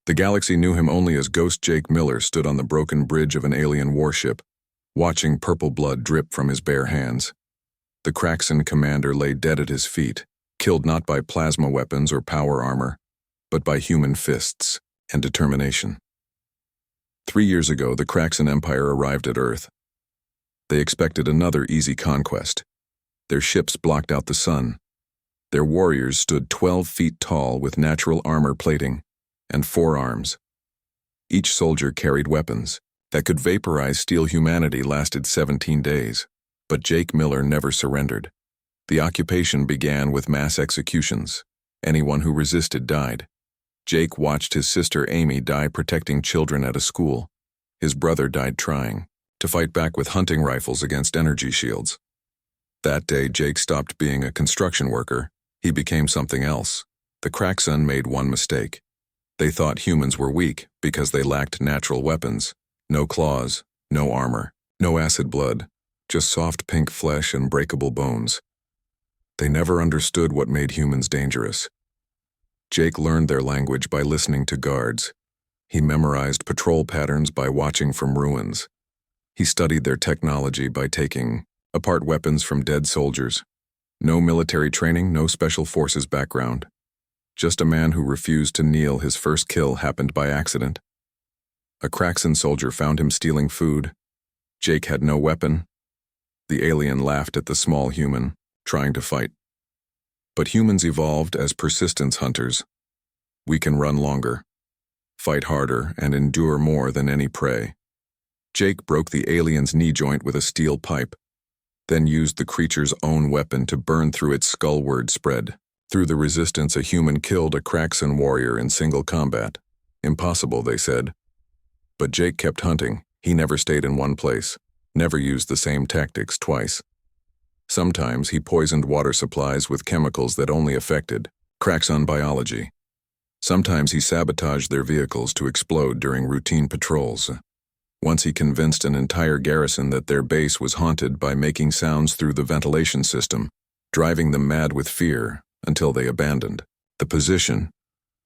The galaxy knew him only as Ghost Jake Miller stood on the broken bridge of an alien warship, watching purple blood drip from his bare hands. The Kraxan commander lay dead at his feet, killed not by plasma weapons or power armor, but by human fists and determination. 3 years ago, the Kraxan Empire arrived at Earth. They expected another easy conquest. Their ships blocked out the sun. Their warriors stood 12 feet tall with natural armor plating and 4 arms. Each soldier carried weapons that could vaporize steel. Humanity lasted 17 days, but Jake Miller never surrendered. The occupation began with mass executions. Anyone who resisted died. Jake watched his sister Amy die protecting children at a school. His brother died trying to fight back with hunting rifles against energy shields. That day, Jake stopped being a construction worker. He became something else. The Kraxan made one mistake. They thought humans were weak because they lacked natural weapons. No claws, no armor, no acid blood, just soft pink flesh and breakable bones. They never understood what made humans dangerous. Jake learned their language by listening to guards. He memorized patrol patterns by watching from ruins. He studied their technology by taking apart weapons from dead soldiers. No military training, no special forces background. Just a man who refused to kneel. His first kill happened by accident. A Kraxan soldier found him stealing food. Jake had no weapon. The alien laughed at the small human, trying to fight. But humans evolved as persistence hunters. We can run longer, fight harder, and endure more than any prey. Jake broke the alien's knee joint with a steel pipe, then used the creature's own weapon to burn through its skull. Word spread. Through the resistance, a human killed a Kraxan warrior in single combat. Impossible, they said. But Jake kept hunting. He never stayed in one place, never used the same tactics twice. Sometimes he poisoned water supplies with chemicals that only affected Kraxan biology. Sometimes he sabotaged their vehicles to explode during routine patrols. Once he convinced an entire garrison that their base was haunted by making sounds through the ventilation system, driving them mad with fear until they abandoned the position.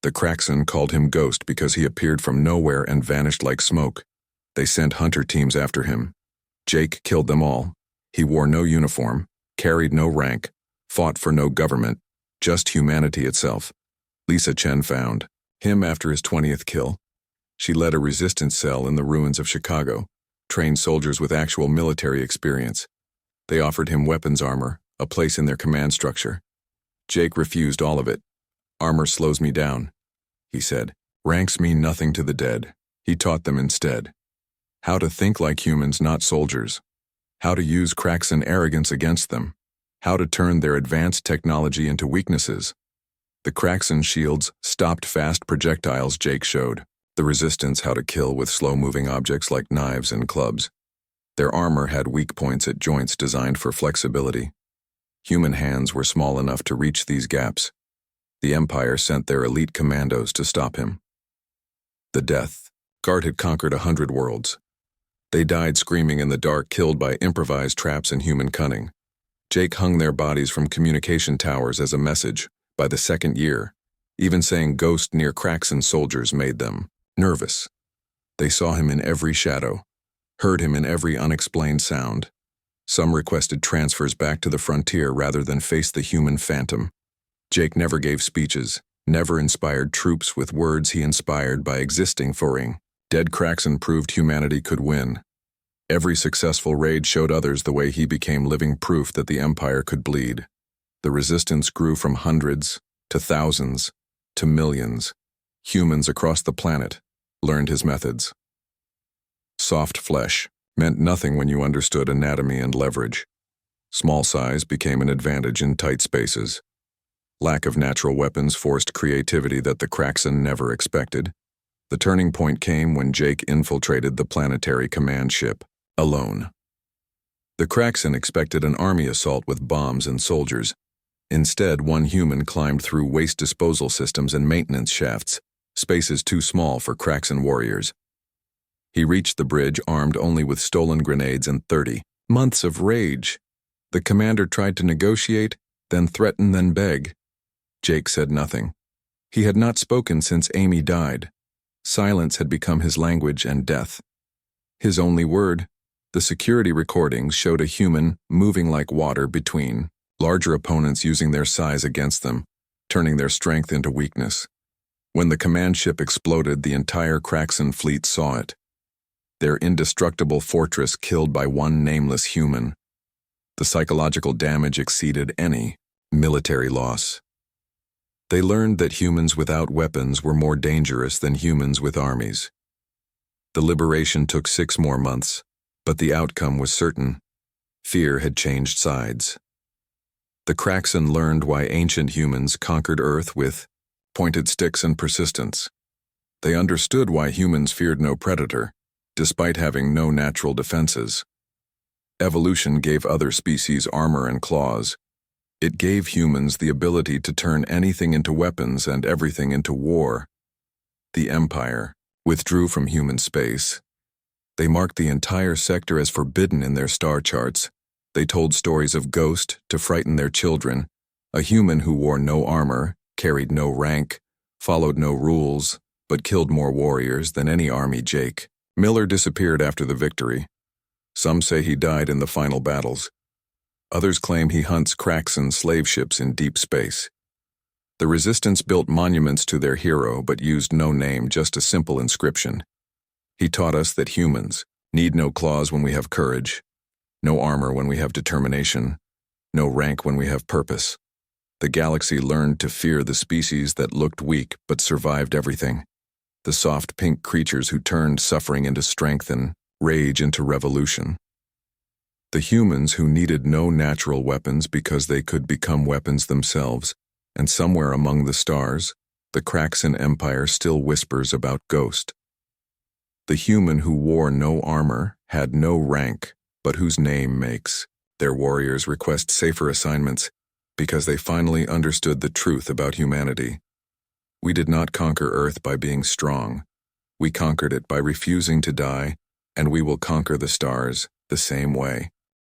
The Kraxan called him Ghost because he appeared from nowhere and vanished like smoke. They sent hunter teams after him. Jake killed them all. He wore no uniform, carried no rank, fought for no government, just humanity itself. Lisa Chen found him after his 20th kill. She led a resistance cell in the ruins of Chicago, trained soldiers with actual military experience. They offered him weapons armor, a place in their command structure. Jake refused all of it. Armor slows me down, he said. Ranks mean nothing to the dead. He taught them instead how to think like humans, not soldiers. How to use Kraxan arrogance against them. How to turn their advanced technology into weaknesses. The Kraxan shields stopped fast projectiles. Jake showed the resistance how to kill with slow-moving objects like knives and clubs. Their armor had weak points at joints designed for flexibility. Human hands were small enough to reach these gaps. The Empire sent their elite commandos to stop him. The Death Guard had conquered 100 worlds. They died screaming in the dark, killed by improvised traps and human cunning. Jake hung their bodies from communication towers as a message. By the second year, even saying Ghost near Kraxan soldiers made them nervous. They saw him in every shadow, heard him in every unexplained sound. Some requested transfers back to the frontier rather than face the human phantom. Jake never gave speeches, never inspired troops with words. He inspired by existing for dead Kraxan proved humanity could win. Every successful raid showed others the way he became living proof that the Empire could bleed. The resistance grew from hundreds to thousands to millions. Humans across the planet learned his methods. Soft flesh meant nothing when you understood anatomy and leverage. Small size became an advantage in tight spaces. Lack of natural weapons forced creativity that the Kraxan never expected. The turning point came when Jake infiltrated the planetary command ship, alone. The Kraxan expected an army assault with bombs and soldiers. Instead, one human climbed through waste disposal systems and maintenance shafts, spaces too small for Kraxan warriors. He reached the bridge armed only with stolen grenades and 30 months of rage. The commander tried to negotiate, then threaten, then beg. Jake said nothing. He had not spoken since Amy died. Silence had become his language and death. His only word, the security recordings showed a human moving like water between larger opponents using their size against them, turning their strength into weakness. When the command ship exploded, the entire Kraxan fleet saw it. Their indestructible fortress killed by one nameless human. The psychological damage exceeded any military loss. They learned that humans without weapons were more dangerous than humans with armies. The liberation took 6 more months, but the outcome was certain. Fear had changed sides. The Kraxan learned why ancient humans conquered Earth with pointed sticks and persistence. They understood why humans feared no predator, despite having no natural defenses. Evolution gave other species armor and claws. It gave humans the ability to turn anything into weapons and everything into war. The Empire withdrew from human space. They marked the entire sector as forbidden in their star charts. They told stories of Ghost to frighten their children, a human who wore no armor, carried no rank, followed no rules, but killed more warriors than any army Jake. Miller disappeared after the victory. Some say he died in the final battles. Others claim he hunts Kraxan slave ships in deep space. The Resistance built monuments to their hero but used no name, just a simple inscription. He taught us that humans need no claws when we have courage, no armor when we have determination, no rank when we have purpose. The galaxy learned to fear the species that looked weak but survived everything. The soft pink creatures who turned suffering into strength and rage into revolution. The humans who needed no natural weapons because they could become weapons themselves, and somewhere among the stars, the Kraxan Empire still whispers about Ghost. The human who wore no armor, had no rank, but whose name makes. Their warriors request safer assignments because they finally understood the truth about humanity. We did not conquer Earth by being strong. We conquered it by refusing to die, and we will conquer the stars the same way.